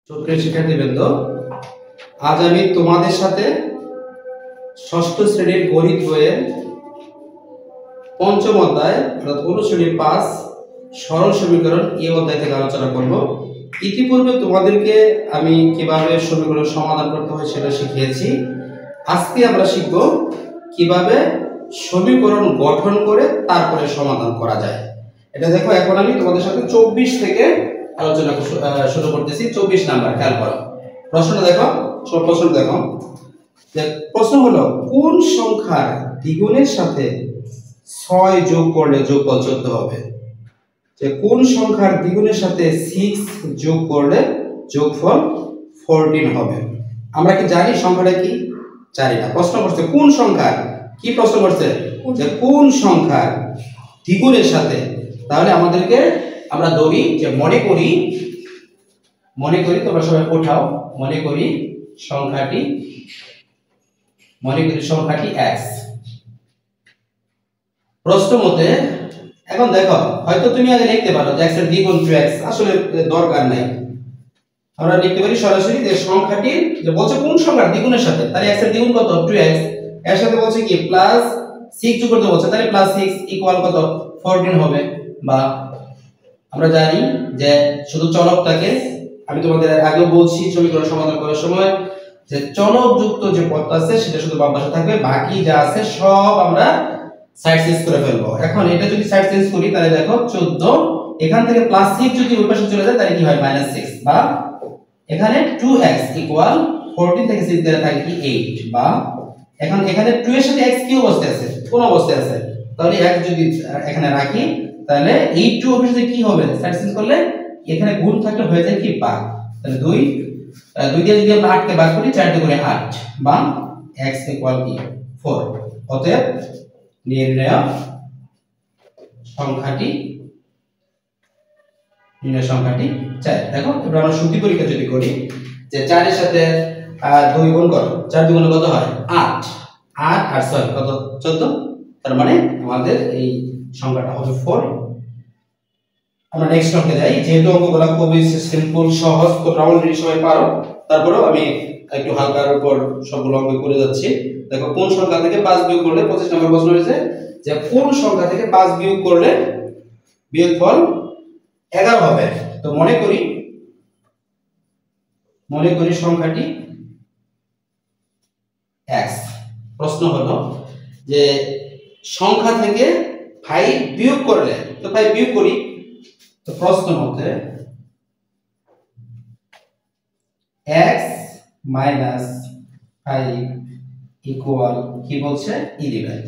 সুপ্রিয় শিক্ষার্থীবৃন্দ, আজ আমি তোমাদের সাথে ষষ্ঠ শ্রেণীর গণিত বইয়ের পঞ্চম অধ্যায় অর্থাৎ অনুশীলনী ৫ সরল সমীকরণ এই অধ্যায় থেকে আলোচনা করব। ইতিপূর্বে তোমাদেরকে আমি কিভাবে সমীকরণ সমাধান করতে হয় সেটা শিখিয়েছি। আজকে আমরা শিখব কিভাবে সমীকরণ গঠন করে তারপরে সমাধান করা যায়। এটা দেখো, এখন আমি তোমাদের সাথে ২৪ থেকে আলোচনা শুরু করতেছি। ২৪ নাম্বার, খেয়াল করো প্রশ্নটা দেখো। সব প্রশ্ন দেখো। প্রশ্ন হলো, কোন সংখ্যার দ্বিগুণের সাথে ৬ যোগ করলে যোগফল ১৪ হবে? যে কোন সংখ্যার দ্বিগুণের সাথে 6 যোগ করলে যোগফল 14 হবে? আমরা কি জানি সংখ্যাটা কি? জানি না। প্রশ্ন করছে কোন সংখ্যার, কি প্রশ্ন করছে যে কোন সংখ্যার দ্বিগুণের সাথে। তাহলে আমাদেরকে আমরা ধরি যে মনে করি তোমরা সবাই ওঠাও, মনে করি সংখ্যাটি x। প্রশ্ন মতে এখন দেখো, হয়তো তুমি আগে লিখতে পারো যে x এর দ্বিগুণ 2x, আসলে দরকার নাই। আমরা লিখতে পারি সরাসরি যে সংখ্যাটির, যে বলছে কোন সংখ্যার দ্বিগুণের সাথে, তাহলে x এর দ্বিগুণ কত? 2x। এর সাথে বলছে কি প্লাস 6 যোগ করতে বলছে, তাহলে প্লাস 6 ইকুয়াল কত? 14 হবে। বা আমরা জানি যে শুধু চলকটাকে, আমি তোমাদের আগেও বলছি সমীকরণ সমাধান করার সময়, যে চলক যুক্ত যে পদটা আছে সেটা শুধু বাম পাশে থাকবে, বাকি যা আছে সব আমরা সাইড চেঞ্জ করে ফেলবো। এখন এটা যদি সাইড চেঞ্জ করি তাহলে দেখো 14, এখান থেকে প্লাস 6 যদি ওই পাশে চলে যায় তাহলে কি হয়? -6। বা এখানে 2x ইকুয়াল 14 থেকে 6 গেলে থাকে কি 8। বা এখন এখানে 2 এর সাথে x কি অবস্থায় আছে? কোন অবস্থায় আছে? তাহলে x যদি এখানে রাখি তাহলে এই 2 অবশ্যই কি হবে? সাইড চেঞ্জ করলে এখানে গুণ থাকলে হয়ে যায় কি ভাগ। তাহলে 2 দিয়ে যদি আমরা 8 কে ভাগ করি, 4 দিয়ে করে 8, বা x ইকুয়াল কি 4। অতএব নির্ণয় সংখ্যাটি 4। দেখো, এবার আমরা সূত্র পরীক্ষা যদি করি যে 4 এর সাথে 2 গুণ করো, 4 দুগুণে কত হয়? 8। 8 আর 6 কত? 14। তার মানে আমাদের এই সংখ্যাটা হবে 4। আমরা নেক্সট অঙ্কে যাই। যেহেতু অঙ্কগুলো খুবই সিম্পল সহজ, তো অলরেডি সবাই পারো, তারপরেও আমি একটু হালকার উপর সবগুলো অঙ্ক করে যাচ্ছি। দেখো, কোন সংখ্যা থেকে 5 বিয়োগ করলে, 25 নম্বর প্রশ্ন হয়েছে যে কোন সংখ্যা থেকে 5 বিয়োগ করলে বিয়োগফল 11 হবে। তো মনে করি সংখ্যাটি x। প্রশ্ন হলো যে সংখ্যা থেকে 5 বিয়োগ করলে, তো 5 বিয়োগ করি। তো প্রশ্ন মতে x - 5 ইকুয়াল কি বলছে? 11।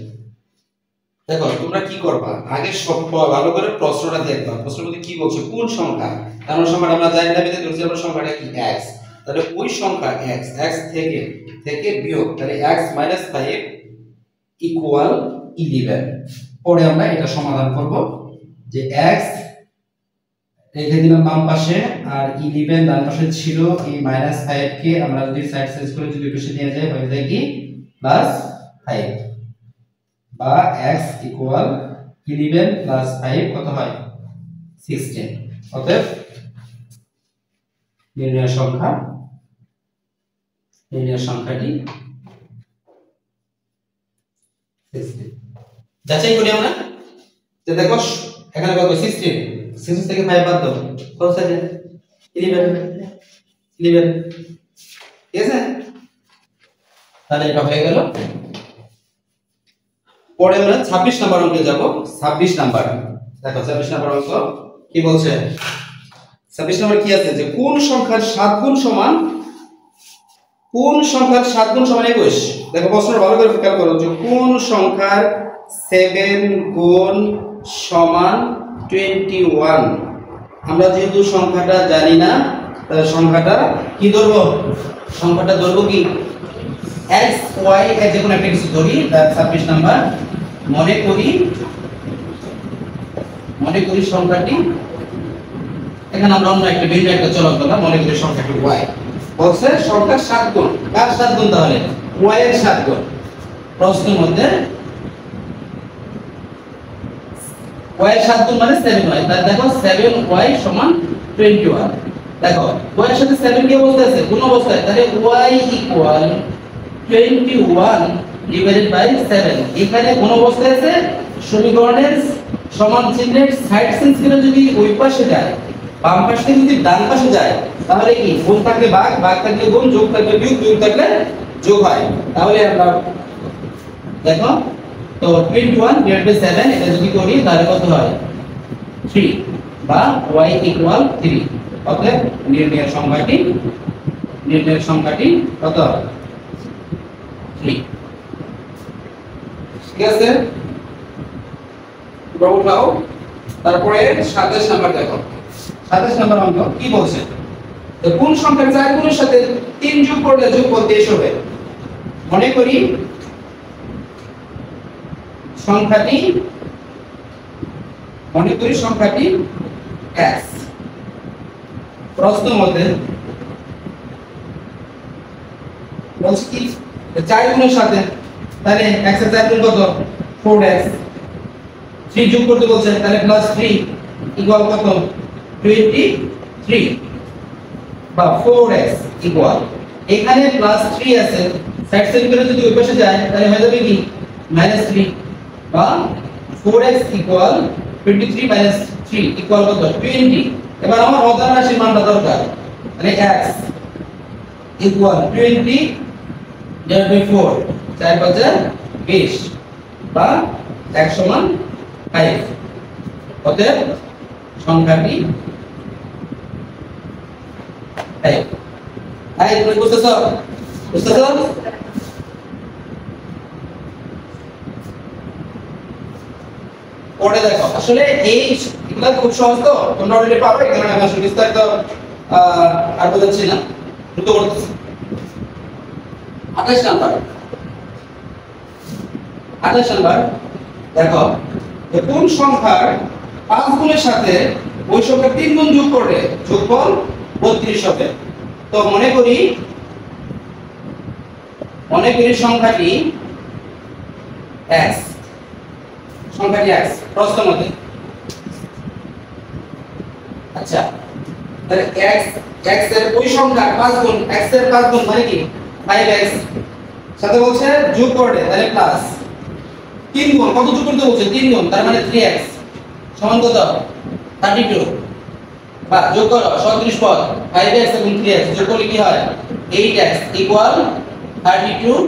দেখো, তোমরা কি করবা, আগে সব ভালো করে প্রশ্নটা দেখবা। প্রশ্নের মধ্যে কি বলছে? কোন সংখ্যা, কারণ সংখ্যাটা আমরা জানি না, বিতে ধরছি আমরা সংখ্যাটা কি x। তাহলে ওই সংখ্যা x থেকে বিয়োগ, তাহলে x - 5 ইকুয়াল 11। পরে আমরা এটা সমাধান করব যে x রেখে দিলাম বাম পাশে, আর 11 ডান পাশে ছিল। এই -5 কে আমরা যদি সাইড চেঞ্জ করে যদি পাশে নিয়ে যাই, হয়ে যায় কি +5। বা x ইকুয়াল 11 + 5 কত হয়? 16। অতএব নির্ণয় সংখ্যাটি 16। যাচাই করি আমরা যে দেখো এখানে কত? 16 থেকে 5 বাদ দাও, কত থাকে? 11। ঠিক আছে, তাহলে এটা হয়ে গেল। পরে আমরা 26 নাম্বার অঙ্কে যাব। 26 নাম্বার দেখো, 26 নাম্বার অঙ্ক কি বলছে? 26 নাম্বার কি আছে যে কোন সংখ্যার 7 গুণ সমান 21? দেখো, প্রশ্নটা ভালো করে খেয়াল করো যে কোন সংখ্যার 7 গুণ সমান 21। আমরা যেহেতু সংখ্যাটা জানি না, তাহলে সংখ্যাটা কি ধরবো? সংখ্যাটা ধরবো কি x y এর যে কোনো একটা কিছু ধরি। 26 নাম্বার মনে করি সংখ্যাটি, এখানে আমরা অন্য একটা ভিন্ন একটা চলক বললাম, মনে করি সংখ্যাটি y। বলছে সংখ্যা 7 গুণ, কার 7 গুণ? তাহলে y এর 7 গুণ। প্রশ্নের মধ্যে y এর 7 গুণ মানে 7y। তাহলে দেখো 7y = 21। দেখো y এর সাথে 7 কি অবস্থায় আছে কোন অবস্থায় তাহলে y ইকুয়াল 21 ডিভাইডেড বাই 7 এখানে কোন অবস্থায় আছে সমীকরণের সমান চিহ্নের সাইড চেঞ্জ করে যদি ওই পাশে যায় বাম পাশ থেকে যদি ডান পাশে যায় তাহলে কি গুণ থাকলে ভাগ ভাগ থাকলে গুণ যোগ থাকলে বিয়োগ বিয়োগ থাকলে যোগ হয় তাহলে আমরা দেখো তো 21 ডিভাইডেড বাই 7 এটা যদি করি তাহলে কত হয় 3 বা y ইকুয়াল 3 অতএব নির্ণয়ের সংখ্যাটি কত 3 ঠিক আছে উঠাও তারপরে 27 নাম্বার দেখো 27 নাম্বার অঙ্ক কি বলছে তো কোন সংখ্যার 4 গুণের সাথে 3 যোগ করলে যোগফল 23 হবে মনে করি সংখ্যাটি x প্রশ্ন মতে বলছে কি 4 গুণের সাথে তাহলে x এর 4 গুণ কত 4x 3 যোগ করতে বলছে তাহলে প্লাস 3 ইকুয়াল কত 23 বা 4x ইকুয়াল এখানে প্লাস 3 আছে সাইড চেঞ্জ করে যদি ওই পাশে যায় তাহলে হয়ে যাবে কি -3 বা 4x ইকুয়াল 23 3 ইকুয়াল কত 20 এবার আমার অজানা রাশির মানটা দরকার তাহলে x ইকুয়াল 20 ডিভাইড বাই 4 4 5 20 বা x সমান 5 অতএব সংখ্যাটি 5 তুমি বুঝতেছো পড়ে দেখো আসলে এই এগুলা খুব সহজ তো তোমরা অলরেডি পারো এখানে আমি আসলে বিস্তারিত আর বোঝাচ্ছি না দ্রুত করতেছি 28 নাম্বার দেখো কোন সংখ্যার 5 গুণের সাথে ওই সংখ্যার 3 গুণ যোগ করলে যোগফল 32 হবে তো মনে করি সংখ্যাটি x প্রশ্ন মতে আচ্ছা তাহলে x এর ওই সংখ্যার 5 গুণ x এর 5 গুণ মানে কি 5x সাথে বলছে যোগ করলে তাহলে প্লাস 3 গুণ কত যোগ করতে বলছে 3 গুণ তার মানে 3x সমান কত 32 বা যোগ করো 37 পদ 5x এবং 3x যোগ করলে কি হয় 8x ইকুয়াল 32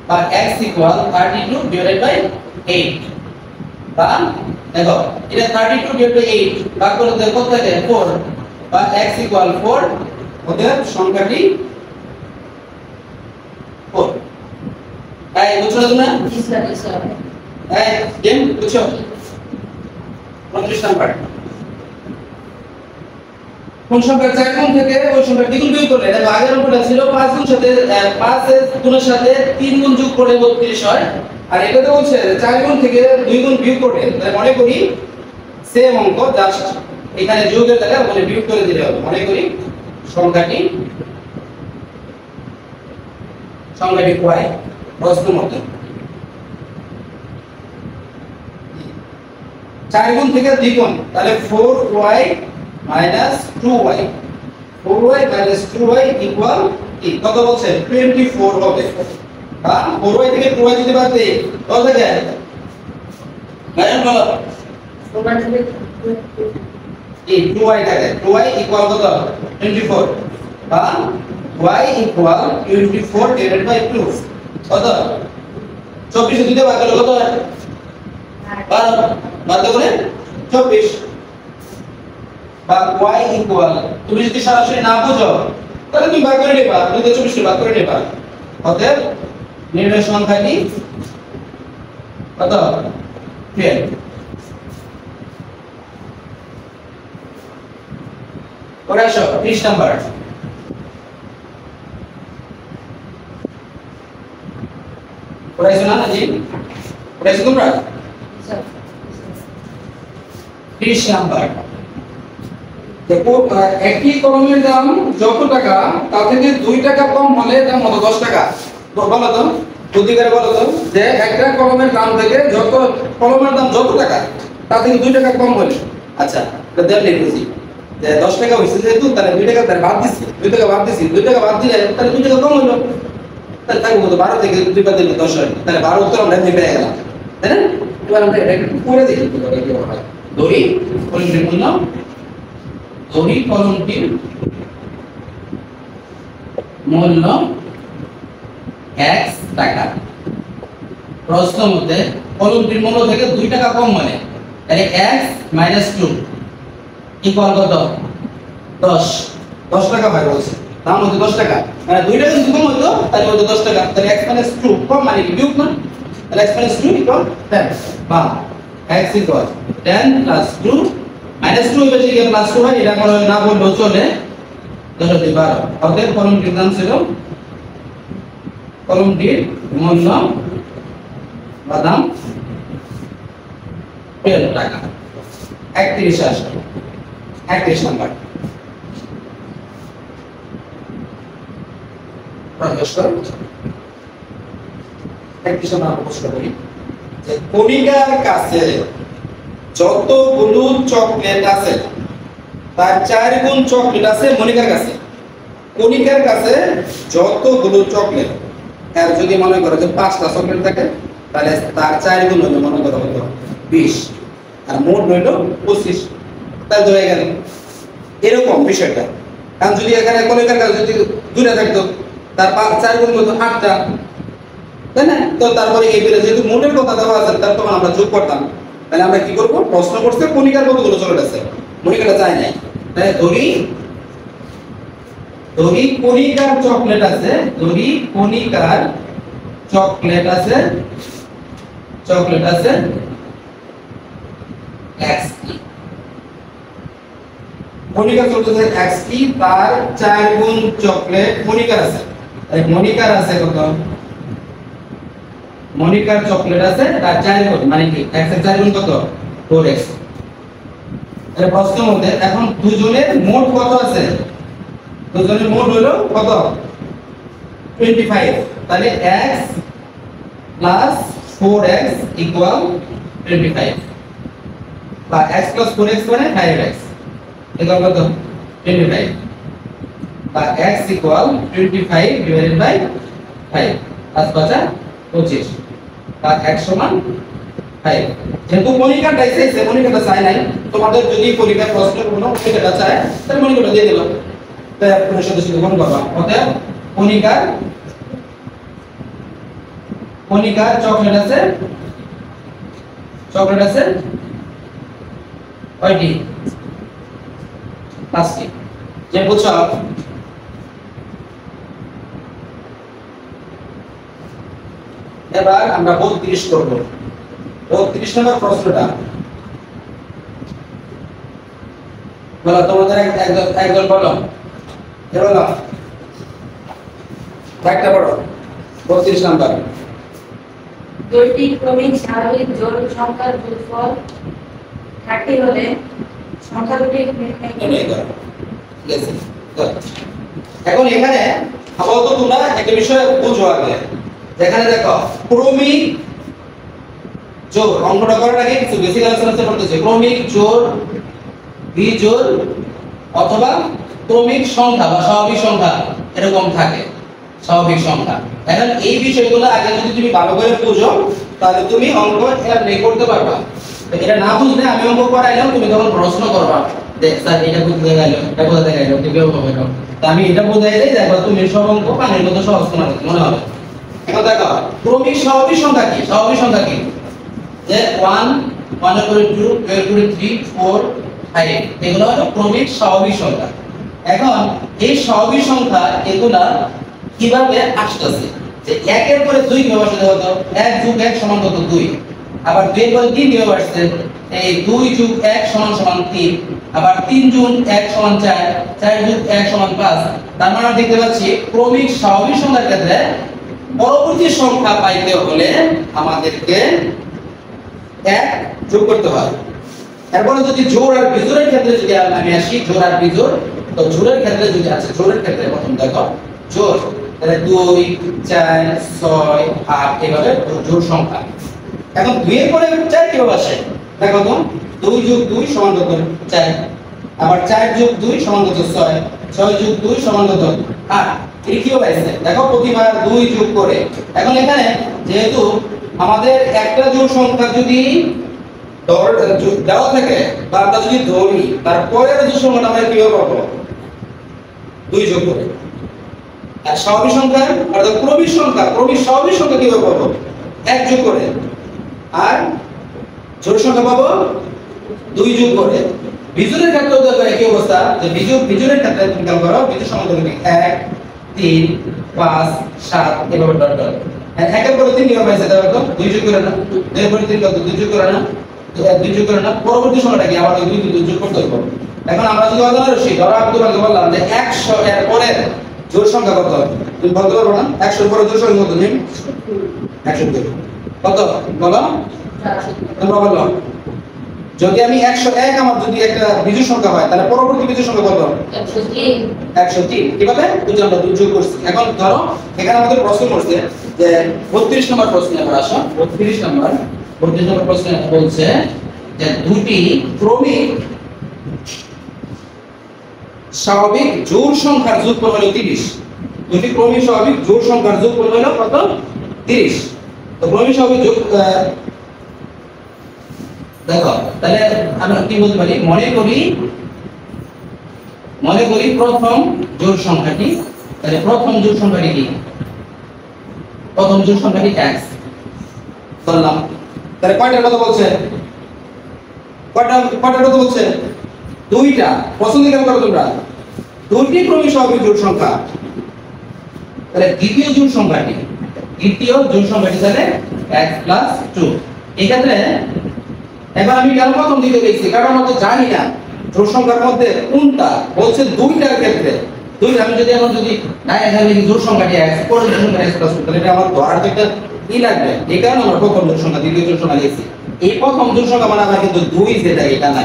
বা x ইকুয়াল 32 ডিভাইডেড বাই 8 বা দেখো এটা 32 ডিভাইডেড বাই 8 ভাগ করলে কত থাকে 4 বা x ইকুয়াল 4 অতএব সংখ্যাটি 4 তাই বুঝছো না তোমরা এই গেম বুঝছো 29 নাম্বার কোন সংখ্যার 4 গুণ থেকে ওই সংখ্যার দ্বিগুণ বিয়োগ করলে দেখো আগের অঙ্কটা ছিল 5 গুণ সাথে 5 এর গুণের সাথে 3 গুণ যোগ করলে 32 হয় আর এটাতে বলছে 4 গুণ থেকে 2 গুণ বিয়োগ করলে তাহলে মনে করি সেম অঙ্ক জাস্ট এখানে যোগের জায়গায় মানে বিয়োগ করে দিলে হবে মনে করি সংখ্যাটি y প্রশ্ন মতে 4 গুণ থেকে দ্বিগুণ তাহলে 4y 2y 4y 2y equal কি কত বলছে 24 হবে বা 4y থেকে 2y যদি বাদ দেই কত থাকে গায়ন বলো 2y থাকে 2y ইকুয়াল কত 24 বা y ইকুয়াল 24 ডিভাইডেড বাই 2 কত 24 দিতে বাদ দিলে কত হয় বাদ করে 24 বা y ইকুয়াল তুমি যদি সরাসরি না বুঝো তাহলে তুমি ভাগ করে নেবা 2 কে ভাগ করে নেবা অতএব নির্ণয় সংখ্যাটি কত 12 পরে আসো 30 নাম্বার পড়াইছো না জি পড়াইছো তোমরা 30 নাম্বার দেখো একই কলমের দাম যত টাকা তা থেকে 2 টাকা কম হলে দাম কত 10 টাকা বলো তো বুদ্ধিকারে বলো তো যে একটা কলমের দাম থেকে যত কলমের দাম যত টাকা তা থেকে 2 টাকা কম হলে আচ্ছা এটা দেন লিখেছি যে 10 টাকা হইছে যেহেতু তাহলে 2 টাকা তার বাদ দিছি, 2 টাকা বাদ দিছি, 2 টাকা বাদ দিলে তাহলে 2 টাকা কম হইলো, তাহলে থাকবো কত 12 থেকে 2 বাদ দিলে 10 হয়, তাহলে 12 উত্তর আমরা এমনি পেয়ে গেলাম, তাই না? এবার আমরা এটা একটু করে দেখি কিভাবে কি হয়। দড়ি কলমটির মূল্য, দড়ি কলমটির মূল্য x টাকা। প্রশ্ন মতে কলমটির মূল্য থেকে 2 টাকা কম মানে তাহলে x - 2 ইকুয়াল কত? 10 10 টাকা হয় বলছে, দাম হচ্ছে 10 টাকা, মানে 2 টাকা যদি কম হতো তাহলে হতো 10 টাকা, তাহলে x - 2 কম মানে কি বিয়োগ না, তাহলে x - 2 ইকুয়াল 10 বা x ইকুয়াল 10 + 2 -2 এর বেশি গিয়ে +2 হয়, এটা কোনো না বললেও চলে, 10 × 12 অতএব কলমটির দাম ছিল, কলমটির মূল্য বা দাম 12 টাকা। 31 আসে 31 নাম্বার প্রশ্ন 31 নাম্বার প্রশ্ন করি যে কণিকার কাছে যতগুলো চকলেট আছে তার 4 গুণ চকলেট আছে মনিকার কাছে। কণিকার কাছে যতগুলো চকলেট, আর যদি মনে করো যে 5টা চকলেট থাকে তাহলে তার 4 গুণ হলো মনে করো কত 20, আর মোট হলো 25, তাহলে ধরে গেল এরকম বিষয়টা। কারণ যদি এখানে কণিকার কাছে যদি 2টা থাকতো তার 4 গুণ কত 8টা, তাই না? তো তারপরে এই বেলা যেহেতু মোটের কথা দেওয়া আছে তার তখন আমরা যোগ করতাম, তাহলে আমরা কি করব? প্রশ্ন করতে কণিকার কতগুলো চকলেট আছে, মনিকাটা চাই নাই, তাই ধরি কণিকার চকলেট আছে, ধরি কণিকার চকলেট আছে x কি, কণিকার চকলেট আছে x কি, তার 4 গুণ চকলেট মনিকার আছে, তাই মনিকার আছে কত? মনিকার চকলেট আছে তার 4 গুণ, মানে কি x এর 4 গুণ কত 4x। তাহলে প্রশ্ন মতে এখন দুজনের মোট কত আছে? দুজনের মোট হলো কত 25, তাহলে x + 4x = 25 বা x + 4x মানে 5x equal কত 25 বা x = 25 / 5 5 25 বা x = 5। যেহেতু মনিকাটা চাইছে, মনিকাটা চাই নাই, তোমাদের যদি পরীক্ষার প্রশ্ন কোনো মনিকাটা চায় তাহলে মনিকাটা দিয়ে দিলাম, তাই আপনাদের সাথে সাথে গুণ করবা। অতএব কণিকার চকলেট আছে কয়টি? 5টি। যে বুঝছো এবার আমরা 32 করব। 32 নম্বর প্রশ্নটা বলো, তোমাদের একজন বলো, কে বলো? একটা বড় 32 নাম্বার। দুইটি ক্রমিক স্বাভাবিক জোড় সংখ্যার যোগফল 30 হলে সংখ্যা দুটি নির্ণয় করো। ঠিক আছে, এখন এখানে আপাতত তোমরা একটা বিষয় বুঝো আগে, যেখানে দেখো ক্রমিক জোড়, অঙ্কটা করার আগে কিছু বেসিক আলোচনা করতেছি। ক্রমিক জোড়, বিজোড় অথবা ক্রমিক সংখ্যা বা স্বাভাবিক সংখ্যা এরকম থাকে, স্বাভাবিক সংখ্যা। এখন এই বিষয়গুলো আগে যদি তুমি ভালো করে বুঝো তাহলে তুমি অঙ্ক এমনি করতে পারবা। এটা না বুঝলে আমি অঙ্ক করাইলাম, তুমি তখন প্রশ্ন করবা যে স্যার এটা বুঝতে গেল, এটা বুঝতে গেল, কিভাবে হবে না। তো আমি এটা বুঝাই দেই, দেখো তুমি সব অঙ্ক পানির মতো সহজ তোমার মনে হবে। এখন দেখো ক্রমিক স্বাভাবিক সংখ্যা কি? স্বাভাবিক সংখ্যা কি? যে 1 1 এর পরে 2 2 এর পরে 3 4 5 এগুলো হলো ক্রমিক স্বাভাবিক সংখ্যা। এখন এই স্বাভাবিক সংখ্যা এগুলা কিভাবে আসতেছে? যে 1 এর পরে 2 কিভাবে আসছে? দেখো 1 + 1 = কত 2, আবার 2 এর পরে 3 কিভাবে আসছে? এই 2 + 1 = 3, আবার 3 + 1 = 4, 4 + 1 = 5। তার মানে দেখতে পাচ্ছি ক্রমিক স্বাভাবিক সংখ্যার ক্ষেত্রে পরবর্তী সংখ্যা পাইতে হলে আমাদেরকে 1 যোগ করতে হয়। এরপরে যদি জোড় আর বিজোড়ের ক্ষেত্রে যদি আমি আসি, জোড় আর বিজোড়, তো জোড়ের ক্ষেত্রে যদি আছে, জোড়ের ক্ষেত্রে প্রথম দেখো জোড়, তাহলে 2 4 6 8 এভাবে জোড় সংখ্যা। এখন 2 এর পরে 4 কিভাবে আসে? দেখো তো 2 + 2 = কত 4, আবার 4 যোগ 2 সমান কত 6, 6 যোগ 2 সমান কত 8। এটা কি হবে দেখো প্রতিবার 2 যোগ করে। এখন এখানে যেহেতু আমাদের একটা জোড় সংখ্যা যদি দেওয়া থাকে বা আমরা যদি ধরি তারপরের জোড় সংখ্যাটা আমরা কিভাবে পাবো 2 যোগ করে। আর স্বাভাবিক সংখ্যা অর্থাৎ ক্রমিক স্বাভাবিক সংখ্যা কিভাবে পাবো 1 যোগ করে। আর জোড় সংখ্যা পাবো 2 যোগ করে। বিজোড়ের ক্ষেত্রেও দেখো একই অবস্থা, যে বিজোড়ের ক্ষেত্রে তুমি খেয়াল করো বিজোড় সংখ্যা তুমি 1 3 5 7 এভাবে ডট ডট। আর একের পরে 3 কিভাবে পাইছে দেখো তো 2 যোগ করে না, 2 এর পরে 3 কত 2 যোগ করে না, 2 যোগ করে না, পরবর্তী সংখ্যাটা কি আবার 2 যোগ করতে হবে। এখন আমরা যদি অজানা রশি ধরো আমি তোমাকে বললাম যে 100 এর পরে জোড় সংখ্যা কত তুমি বলতে পারবে না? 100 এর পরে জোড় সংখ্যা কত নিম 102 কত বলো তোমরা বলো। যদি আমি 101 আমার যদি একটা বিজোড় সংখ্যা হয় তাহলে পরবর্তী বিজোড় সংখ্যা কত 103। কিভাবে বুঝলাম না 2 যোগ করছি। এখন ধরো এখানে আমাদের প্রশ্ন করছে যে 32 নম্বর প্রশ্নে আমরা আসো। 32 নম্বর প্রশ্নে বলছে যে দুটি ক্রমিক স্বাভাবিক জোড় সংখ্যার যোগফল হলো 30। দুটি ক্রমিক স্বাভাবিক জোড় সংখ্যার যোগফল হলো কত 30। তো ক্রমিক স্বাভাবিক যোগ দেখো তাহলে আমরা কি বলতে পারি মনে করি প্রথম জোড় সংখ্যাটি, তাহলে প্রথম জোড় সংখ্যাটি কি প্রথম জোড় সংখ্যাটি x বললাম। তাহলে কয়টার কথা বলছে কয়টার কথা বলছে দুইটা। পছন্দ কেন করো তোমরা দুইটি ক্রমিক স্বাভাবিক জোড় সংখ্যা। তাহলে দ্বিতীয় জোড় সংখ্যাটি তাহলে x + 2। এই ক্ষেত্রে এবার আমি কেন প্রথম দিতে গেছি কারণ আমরা তো জানি না জোড় সংখ্যার মধ্যে কোনটা বলছে দুইটার ক্ষেত্রে দুইটা। আমি যদি এখন যদি এখানে জোড় সংখ্যাটি x পরের জোড় সংখ্যা x + 2 তাহলে এটা আমার ধরার একটা কি লাগবে। এই কারণে আমরা প্রথম জোড় সংখ্যা দ্বিতীয় জোড় সংখ্যা লিখছি। এই প্রথম জোড় সংখ্যা মানে আমরা কিন্তু 2 যেটা এটা না,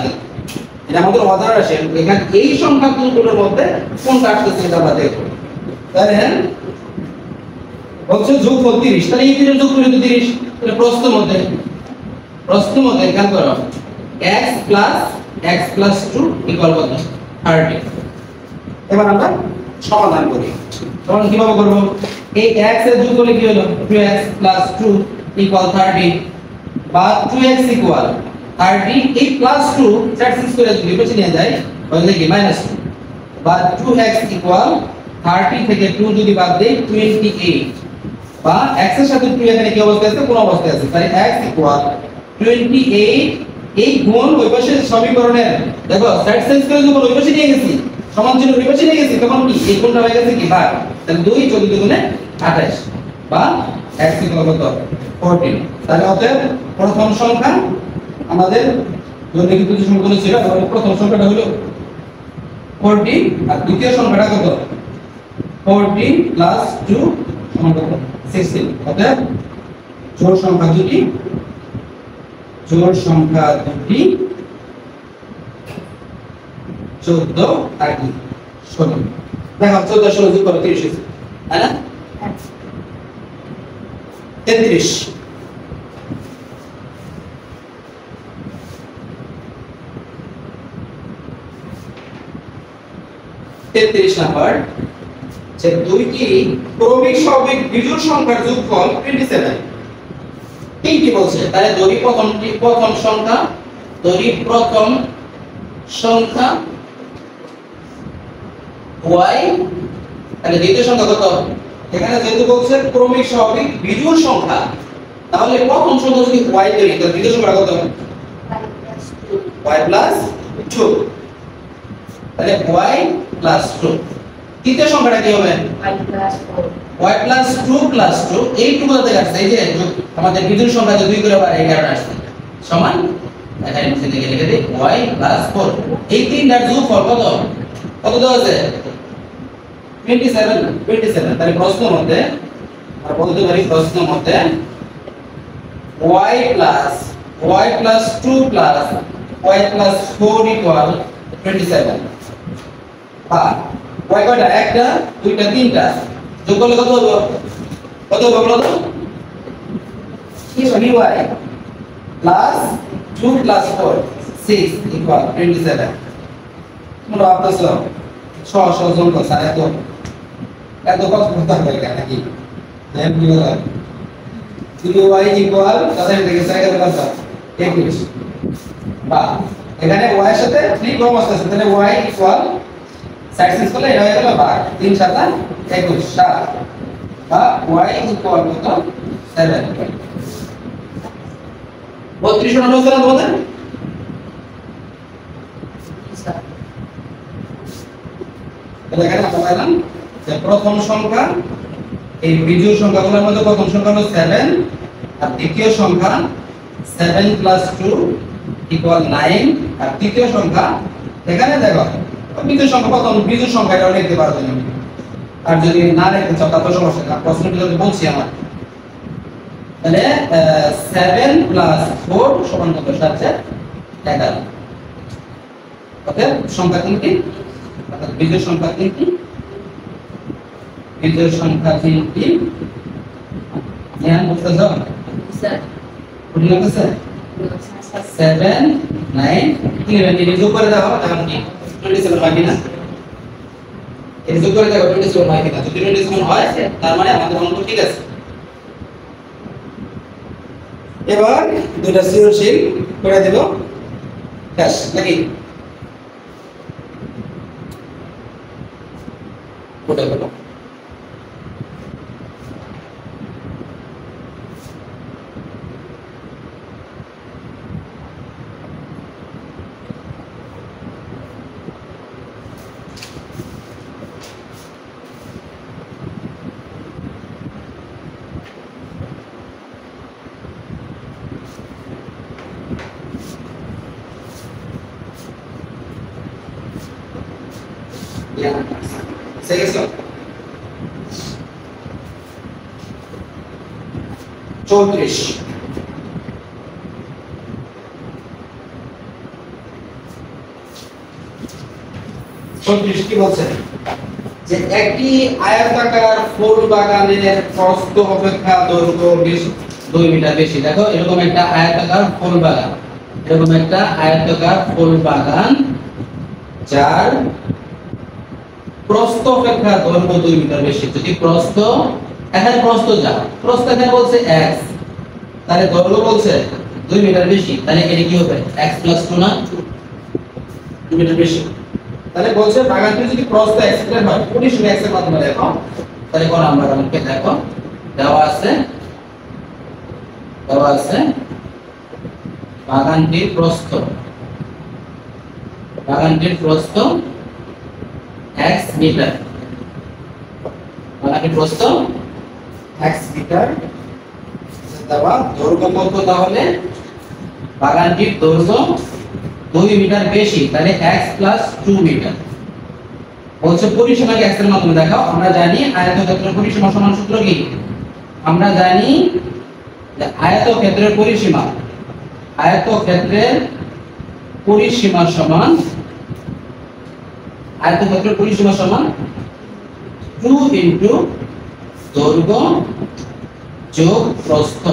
এটা আমাদের অজানা রাশি। এখানে এই সংখ্যাগুলোর মধ্যে কোনটা আসছে সেটা আমরা দেখব। তাহলে বলছে যোগফল 30। তাহলে এই তিনটা যোগ করলে তো 30। তাহলে প্রশ্ন মধ্যে খেয়াল করো x + 2 = কত 30। এবার আমরা সমাধান করি। তখন কিভাবে করব এই x এর যোগ করলে কি হলো 2x + 2 = 30 বা 2x = 30 এই +2 6 করে যদি পেছনে নিয়ে যায় তাহলে কি -2 বা 2x = 30 থেকে 2 যদি বাদ দেই 28 বা x এর সাথে 2 এখানে কি অবস্থায় আছে কোন অবস্থায় আছে। তাহলে x = 28 এই গুণ ওই পাশের সমীকরণের দেখো সাইড চেঞ্জ করে যখন ওই পাশে নিয়ে গেছি সমান চিহ্ন ওই পাশে নিয়ে গেছি তখন কি এই গুণটা হয়ে গেছে কি ভাগ। তাহলে 2 14 গুণে 28 বা x = কত 14। তাহলে অতএব প্রথম সংখ্যা আমাদের দৈর্ঘ্য যে সংখ্যাগুলো ছিল প্রথম সংখ্যাটা হলো 14 আর দ্বিতীয় সংখ্যাটা কত 14 + 2 সমান কত 16। অতএব জোড় সংখ্যা দুটি 14 আর 16। দেখো 14 16 যোগ করো 30 হয়েছে তাই না 33। নাম্বার যে দুইটি ক্রমিক স্বাভাবিক বিজোড় সংখ্যার যোগফল 27। তিনটি বলছে তাহলে প্রথম সংখ্যা y। তাহলে দ্বিতীয় সংখ্যা কত এখানে যেহেতু বলছে ক্রমিক স্বাভাবিক বিজোড় সংখ্যা তাহলে প্রথম সংখ্যা যদি y ধরি তাহলে দ্বিতীয় সংখ্যা কত y + 2। তাহলে y + 2। তৃতীয় সংখ্যাটা কি হবে y + 2 + 2 এই 2 কোথা থেকে আসছে এই যে আমাদের বিজোড় সংখ্যা যে 2 করে পারে এই কারণে আসছে সমান এখানে নিচে থেকে লিখে দেই y + 4। এই তিনটার যোগফল কত দেওয়া আছে 27। তাহলে প্রশ্নের মধ্যে আমরা বলতে পারি প্রশ্নের মধ্যে y + 2 + y + 4 = 27 বা y কয়টা একটা দুইটা তিনটা যোগ করলে কত হবে বলো তো 3y + 2 + 4 6 = 27 তোমরা ভাবতেছো সহজ সহজ অঙ্ক স্যার এত এত কত করতে হবে নাকি ল্যাম্প কি বলে যদি y ইকুয়াল তাহলে দেখে সাইকেল কত 21 বা এখানে y এর সাথে 3 কম আসছে তাহলে y ইকুয়াল সাইড চেঞ্জ করলে এটা হয়ে গেল ভাগ 3 7 21 7 বা y ইকুয়াল কত 7 32 নম্বর হচ্ছে না তোমাদের তাহলে এখানে আমরা পাইলাম যে প্রথম সংখ্যা এই বিজোড় সংখ্যাগুলোর মধ্যে প্রথম সংখ্যা হলো 7 আর দ্বিতীয় সংখ্যা 7 প্লাস 2 ইকুয়াল 9 আর তৃতীয় সংখ্যা এখানে দেখো বিজোড় সংখ্যা প্রথম বিজোড় সংখ্যাটাও লিখতে পারো তুমি আর যদি না লিখতে চাও তাহলে সমস্যা নেই প্রশ্নটা যদি বলছি আমার তাহলে 7 প্লাস 4 সমান কত 7 11 ওকে সংখ্যা তিনটি অর্থাৎ বিজোড় সংখ্যা তিনটি বিজোড় সংখ্যা তিনটি ধ্যান করতে যাও স্যার বুঝতে পারছেন 7 9 কি হবে যোগ করে দাও তাহলে কি 27 বাকি না এই যোগ করে দাও 27 বাকি না যদি 27 হয় তার মানে আমাদের অঙ্ক ঠিক আছে এবার দুইটা সৃজনশীল করে দেব ব্যাস নাকি কোটা করব Segues 34 34 কি বলছে যে একটি আয়তাকার ফুল বাগানের প্রস্থ অপেক্ষা দৈর্ঘ্য 2 মিটার বেশি দেখো এরকম একটা আয়তাকার ফুল বাগান এরকম একটা আয়তাকার ফুল বাগান যার প্রস্থ অপেক্ষা দৈর্ঘ্য 2 মিটার বেশি যদি প্রস্থ এখানে প্রস্থ যা প্রস্থ এখানে বলছে x তাহলে দৈর্ঘ্য বলছে 2 মিটার বেশি তাহলে এটা কি হবে x 2 না 2 মিটার বেশি তাহলে বলছে বাগানটি যদি প্রস্থ x এর হয় পরিসীমা x এর মাধ্যমে দেখো তাহলে কোন নাম্বার আমাকে দেখো দেওয়া আছে বাগানটির প্রস্থ x মিটার বাগানটির প্রস্থ x মিটার দেওয়া দৈর্ঘ্য কত তাহলে বাগানটির দৈর্ঘ্য 2 মিটার বেশি তাহলে x 2 মিটার বলছে পরিসীমাকে x এর মাধ্যমে দেখাও আমরা জানি আয়তক্ষেত্রের পরিসীমা সমান সূত্র কি আমরা জানি যে আয়তক্ষেত্রের পরিসীমা সমান 2 ইনটু দৈর্ঘ্য যোগ প্রস্থ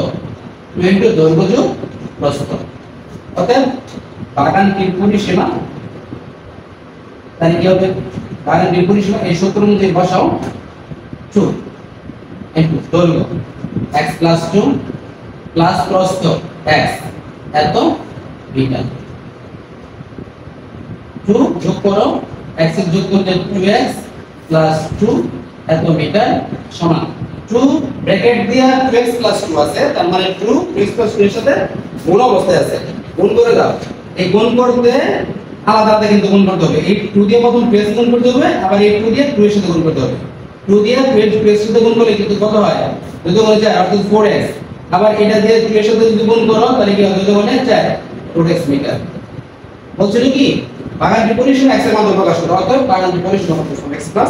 2 ইনটু দৈর্ঘ্য যোগ প্রস্থ অতএব বাগানটির পরিসীমা তাহলে কি হবে বাগানটির পরিসীমা এই সূত্র অনুযায়ী বসাও 2 ইনটু দৈর্ঘ্য x 2 প্লাস প্রস্থ x এত মিটার 2 যোগ করো x এর যোগ করলে 2x 2 এত মিটার সমান 2 ব্র্যাকেট দিয়া 2x 2 আছে তার মানে 2x 2 এর সাথে গুণ অবস্থায় আছে গুণ করে দাও এই গুণ করতে আলাদা আলাদা কিন্তু গুণ করতে হবে এই 2 দিয়ে প্রথম 2x গুণ করতে হবে আবার এই 2 দিয়ে 2 এর সাথে গুণ করতে হবে 2 দিয়ে 2 এর সাথে গুণ করলে কিন্তু কত হয় 2 গুণ 4 অর্থাৎ 4x আবার এটা দিয়ে 2 এর সাথে যদি গুণ করো তাহলে কি হবে 2 গুণ 4 2x মিটার বলছিল কি বাগানটির পরিসীমা x এর মাধ্যমে প্রকাশ করো অর্থাৎ বাগানটির পরিসীমা কত x 4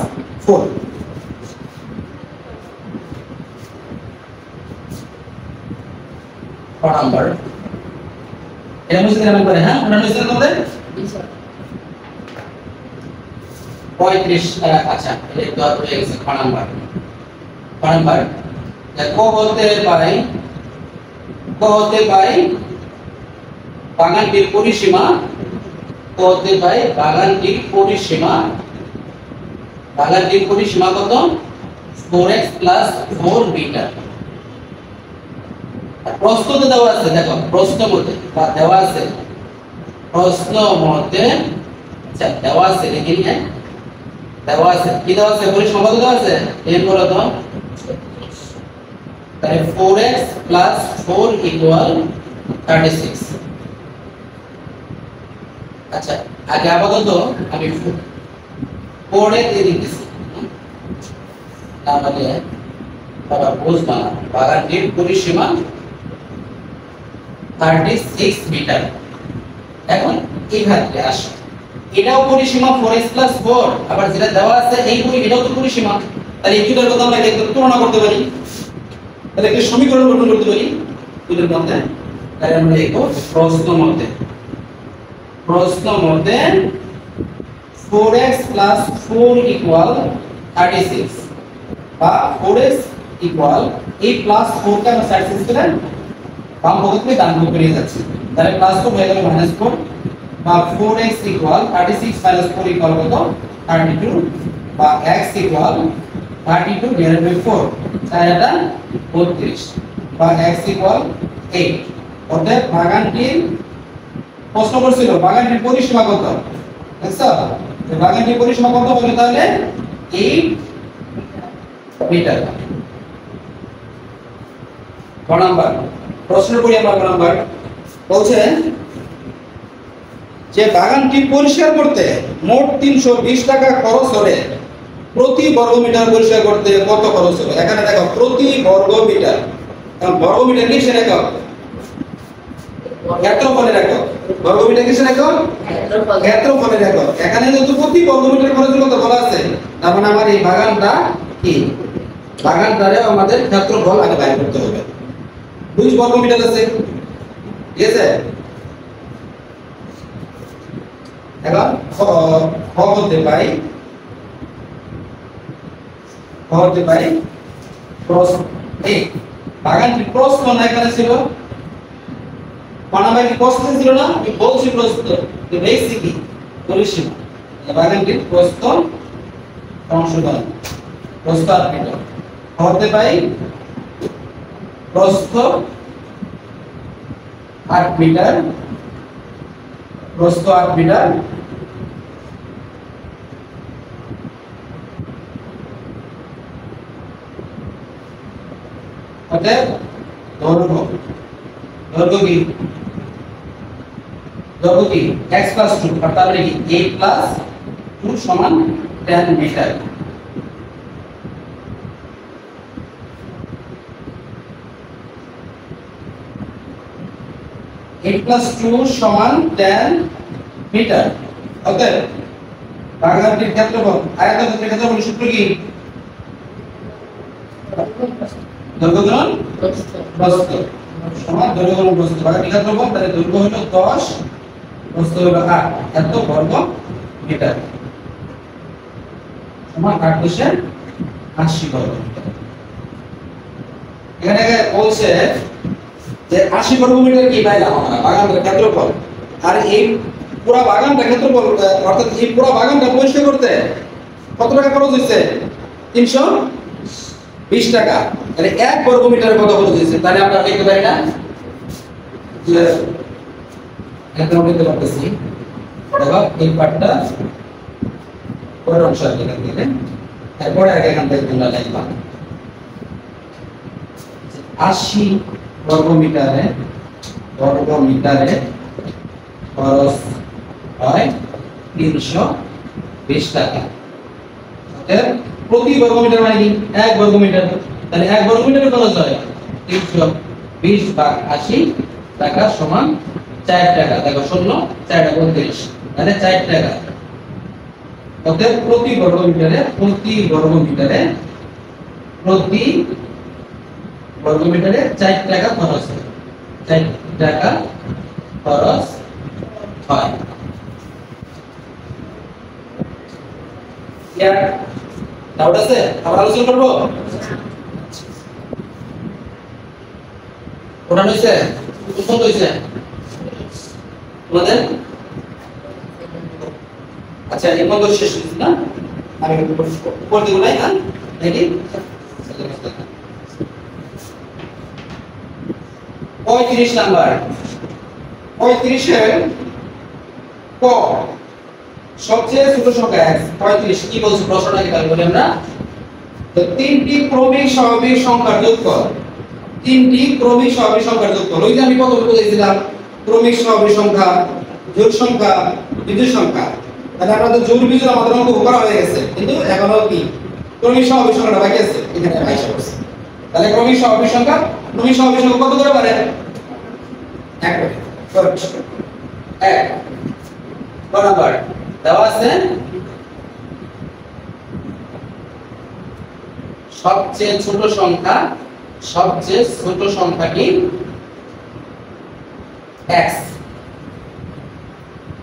নাম্বার এটা মুছে দিলাম করে হ্যাঁ আমরা মুছে দিলাম তোমাদের 35 আচ্ছা এটা তো হয়ে গেছে নাম্বার ক হতে পাই বাগানটির পরিসীমা হতে পাই বাগানটির পরিসীমা কত 4x + 4 মিটার। প্রশ্নতে দেওয়া আছে, দেখো প্রশ্ন মতে বা দেওয়া আছে, প্রশ্ন মতে আচ্ছা দেওয়া আছে দেখি হ্যাঁ দেওয়া আছে কি দেওয়া আছে পরিসীমা কত দেওয়া আছে এর বলো তো, তাহলে 4x + 4 = 36। আচ্ছা আগে আপাতত আমি 4 এ দিয়ে দিতেছি, তাহলে বাবা বুঝবা না বাগানটির পরিসীমা 36 মিটার। এখন এইভাবে আসে এটাও পরিসীমা 4x + 4, আবার যেটা দেওয়া আছে এটাও তো পরিসীমা, তাহলে এই দুটোর কথা আমরা একটু তুলনা করতে পারি, তাহলে একটা সমীকরণ গঠন করতে পারি দুটোর মধ্যে। তাহলে আমরা লিখব প্রশ্ন মতে 4x + 4 = 36 বা 4x এই প্লাস 4 কে আমরা সাইড চেঞ্জ করে বাম পক্ষ থেকে ডান পক্ষে নিয়ে যাচ্ছি, তাহলে প্লাস 4 হয়ে গেল -4 বা 4x = 36 - 4 = কত 32 বা x = 32/4 তাই এটা 32 বা x = 8। অতএব বাগানটির প্রশ্ন করছিল বাগানটির পরিসীমা কত, দেখছো বাগানটির পরিসীমা কত হলো, তাহলে 8 মিটার। ক নাম্বার প্রশ্ন করি আমরা, ক নাম্বার বলছে যে বাগানটি পরিষ্কার করতে মোট 320 টাকা খরচ হলে প্রতি বর্গ মিটার পরিষ্কার করতে কত খরচ হবে। এখানে দেখো প্রতি বর্গ মিটার, বর্গ মিটার কিসের একক, ক্ষেত্রফলের একক, বর্গ মিটার কিসের একক, ক্ষেত্রফলের একক। এখানে যেহেতু প্রতি বর্গ মিটার খরচ কত বলা আছে, তার মানে আমার এই বাগানটা কি বাগানটারে আমাদের ক্ষেত্রফল আগে বাইর করতে হবে। 20 বর্গ মিটার আছে, ঠিক আছে। এখন হতে পাই প্রশ্ন এই বাগানটি প্রশ্ন না এখানে ছিল পানাবাড়ি প্রশ্ন ছিল না, আমি বলছি প্রশ্ন যে বেসিকই পরিসীমা বাগানটির প্রশ্ন সংশোধন প্রস্থ 8 মিটার হতে পাই প্রস্থ 8 মিটার, প্রস্থ 8 মিটার অতএব দৈর্ঘ্য কি x + 2 অর্থাৎ মানে কি 8 + 2 = 10 মিটার। (8 + 2 = 10 মিটার। অতএব বাগানটির ক্ষেত্রফল আয়তক্ষেত্রের ক্ষেত্রফল সূত্র কি দৈর্ঘ্য গুণন প্রস্থ সমান দৈর্ঘ্য গুণন প্রস্থ। বাগানটির ক্ষেত্রফল তাহলে দৈর্ঘ্য হলো 10 প্রস্থ হলো 8 এত বর্গ মিটার সমান 8/80 বর্গ মিটার। এখানে বলছে যে 80 বর্গ মিটার কি পাইলাম আমরা বাগানের ক্ষেত্রফল, আর এই পুরো বাগানটা ক্ষেত্রফল অর্থাৎ এই পুরো বাগানটা পরিষ্কার করতে কত টাকা খরচ হয়েছে 320 টাকা। তাহলে 1 বর্গ মিটারে কত খরচ হয়েছে, তাহলে আমরা লিখতে পারি না যে এখানে আমরা লিখতে পারতেছি দেখো এই পার্টটা পরের অংশ এখান থেকে এরপরে আগে এখান থেকে তোমরা লিখবা 80 বর্গ মিটারে খরচ হয় 320 টাকা। অতএব প্রতি বর্গ মিটার মানে কি 1 বর্গ মিটার, তাহলে 1 বর্গ মিটারে খরচ হয় 320 ভাগ 80 টাকা সমান 4 টাকা। দেখো 0 4 টাকা 29 তাহলে 4 টাকা। অতএব প্রতি বর্গ মিটারে 4 টাকা খরচ হয়, 4 টাকা খরচ হয়। ইয়ার ডাউট আছে আবার আলোচনা করব, ওটা হইছে পছন্দ হইছে তোমাদের আচ্ছা এই পর্যন্ত শেষ হয়েছে না? আমি উপর দিব নাই হ্যাঁ নাকি 35 নাম্বার 35 এর ক সবচেয়ে ছোট সংখ্যা x 35 কি বলছে প্রশ্নটাকে তাহলে বলি আমরা তো তিনটি ক্রমিক স্বাভাবিক সংখ্যার যোগফল তিনটি ক্রমিক স্বাভাবিক সংখ্যার যোগফল ওই যে আমি কত বলেছিলাম ক্রমিক স্বাভাবিক সংখ্যা জোড় সংখ্যা বিজোড় সংখ্যা তাহলে আমাদের জোড় বিজোড় আমাদের অঙ্ক করা হয়ে গেছে কিন্তু এখনো কি ক্রমিক স্বাভাবিক সংখ্যাটা বাকি আছে এখানে 22 আছে তাহলে ক্রমিক স্বাভাবিক সংখ্যা কত করে পারে 1 করে গুড 1 বরাবর দেওয়া আছে সবচেয়ে ছোট সংখ্যাটি x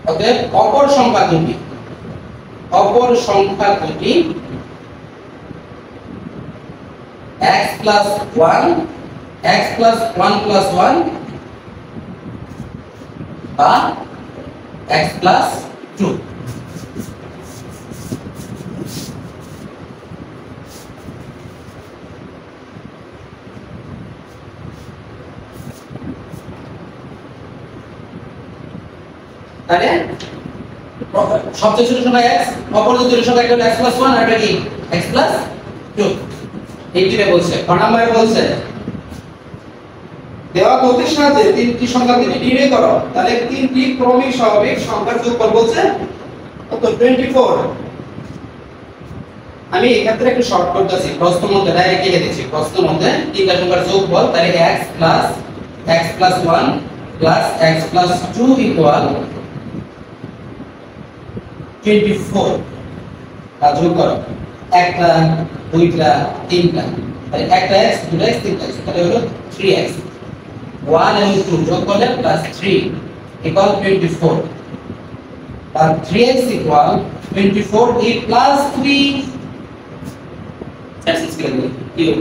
ওকে অপর সংখ্যা দুটি x plus 1 plus 1 বা x plus 2 তাহলে সবচেয়ে ছোট সংখ্যা x অপর দুটি সংখ্যা একটা x plus 1 আর একটা কি x plus 2 এইটিরে বলছে ক নম্বরে বলছে দেওয়া তথ্যের সাথে তিনটি সংখ্যা থেকে নির্ণয় করো তাহলে তিনটি ক্রমিক স্বাভাবিক সংখ্যার যোগফল বলছে কত 24 আমি এক্ষেত্রে একটু শর্ট করতেছি প্রশ্নের মধ্যে ডাইরেক্ট লিখে দিচ্ছি প্রশ্নের মধ্যে তিনটা সংখ্যার যোগফল তাহলে x plus 1 plus x plus 2 equal 24 তা যোগ করো একটা দুইটা তিনটা তাহলে একটা x দুইটা x তিনটা x তাহলে হলো 3x 1 এবং 2 যোগ করলে plus 3 equal 24 R 3x equal 24 8 plus 3 that's it clear you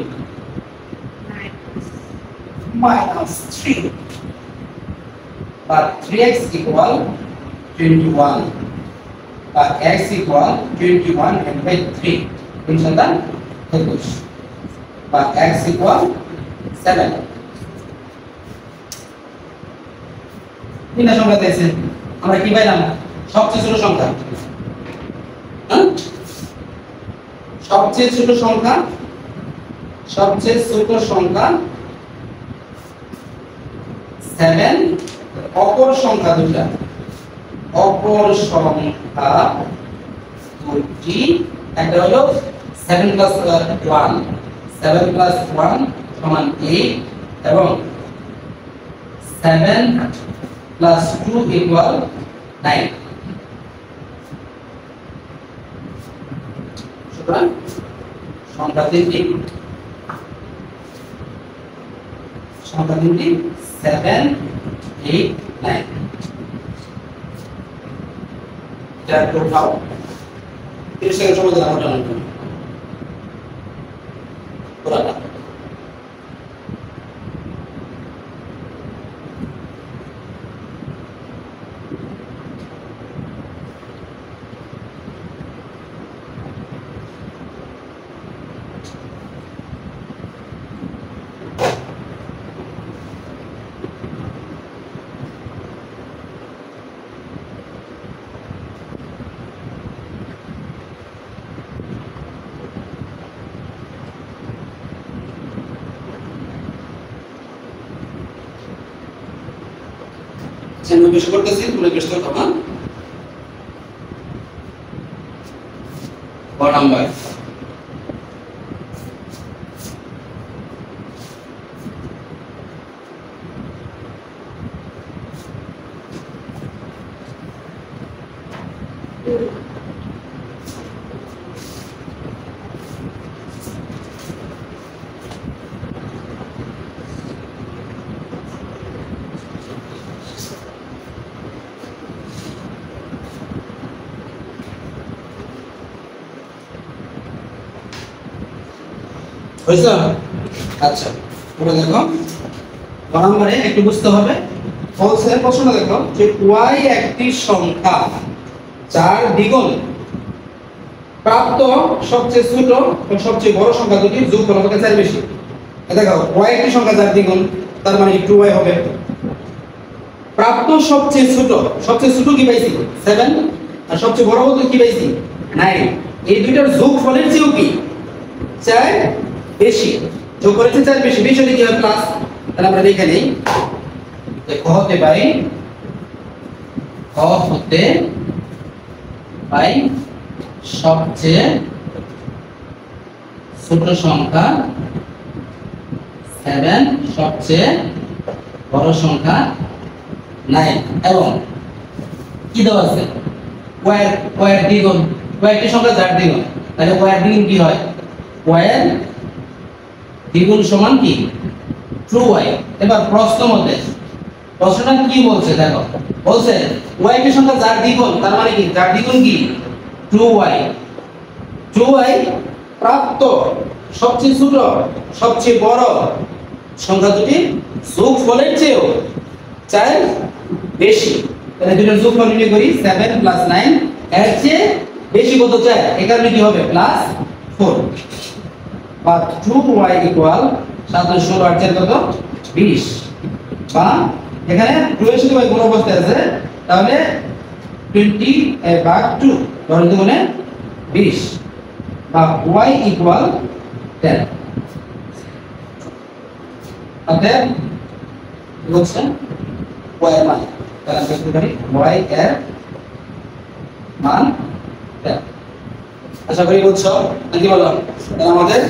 minus 3 but 3x equal 21 but x equal 21 and by 3 inshallah but x equal 7 তিনটা সংখ্যা দিয়েছে আমরা কি পাইলাম সবচেয়ে ছোট সংখ্যা সবচেয়ে ছোট সংখ্যা 7 অপর সংখ্যা দুটো একটা হলো 7 plus 1 সমান 8 এবং 7 plus 2 equal 9 সুতরাং সংখ্যা তিনটি 7 8 9 এটা একটু উঠাও 30 সেকেন্ড সময় দিলাম ওটা না পুরাটা বেশি করতেছি তোমরা বেশি করো না ক নাম্বার হয়েছে আচ্ছা পুরো দেখো নম্বরে একটু বুঝতে হবে বলছে প্রশ্ন দেখো যে y একটি সংখ্যা 4 দ্বিগুণ প্রাপ্ত সবচেয়ে ছোট এবং সবচেয়ে বড় সংখ্যা দুটির যোগফল হবে 4 বেশি। দেখো y একটি সংখ্যা যার দ্বিগুণ, তার মানে 2y হবে। প্রাপ্ত সবচেয়ে ছোট কি পাইছি 7, আর সবচেয়ে বড় কত কি পাইছি 9। এই দুইটার যোগফলের চেয়েও কি 4 বেশি, যোগ করেছে 4 বেশি, বেশি হলে কি হয় প্লাস। তাহলে আমরা লিখে নেই ক হতে পাই সবচেয়ে ছোট সংখ্যা 7, সবচেয়ে বড় সংখ্যা 9, এবং কি দেওয়া আছে y দ্বিগুণ, y একটি সংখ্যা যার দ্বিগুণ, তাহলে y দ্বিগুণ কি হয় y দ্বিগুণ সমান কি 2y। এবার প্রশ্নটা কি বলছে দেখো, বলছে y একটি সংখ্যা যার দ্বিগুণ, তার মানে কি যার দ্বিগুণ কি 2y প্রাপ্ত সবচেয়ে ছোট সবচেয়ে বড় সংখ্যা দুটি যোগফলের চেয়েও 4 বেশি। তাহলে দুটোর যোগফল নির্ণয় করি 7 + 9, এর চেয়ে বেশি কত 4, এই কারণে কি হবে +4, বা 2y = 7 + 16 আর 4 কত 20, বা এখানে 2 এর সাথে y গুণ অবস্থায় আছে, তাহলে 20/2 ধরুন মানে 20, বা y = 10। অতএব হচ্ছে y এর মান, তাহলে আমরা লিখতে পারি y এর মান 10। আশা করি বুঝছো নাকি বলো। তাহলে আমাদের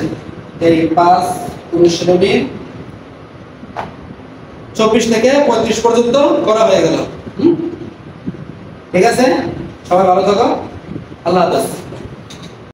এই 5 19 24 থেকে 35 পর্যন্ত করা হয়ে গেল। ঠিক আছে, সবাই ভালো থাকো, আল্লাহ হাফেজ।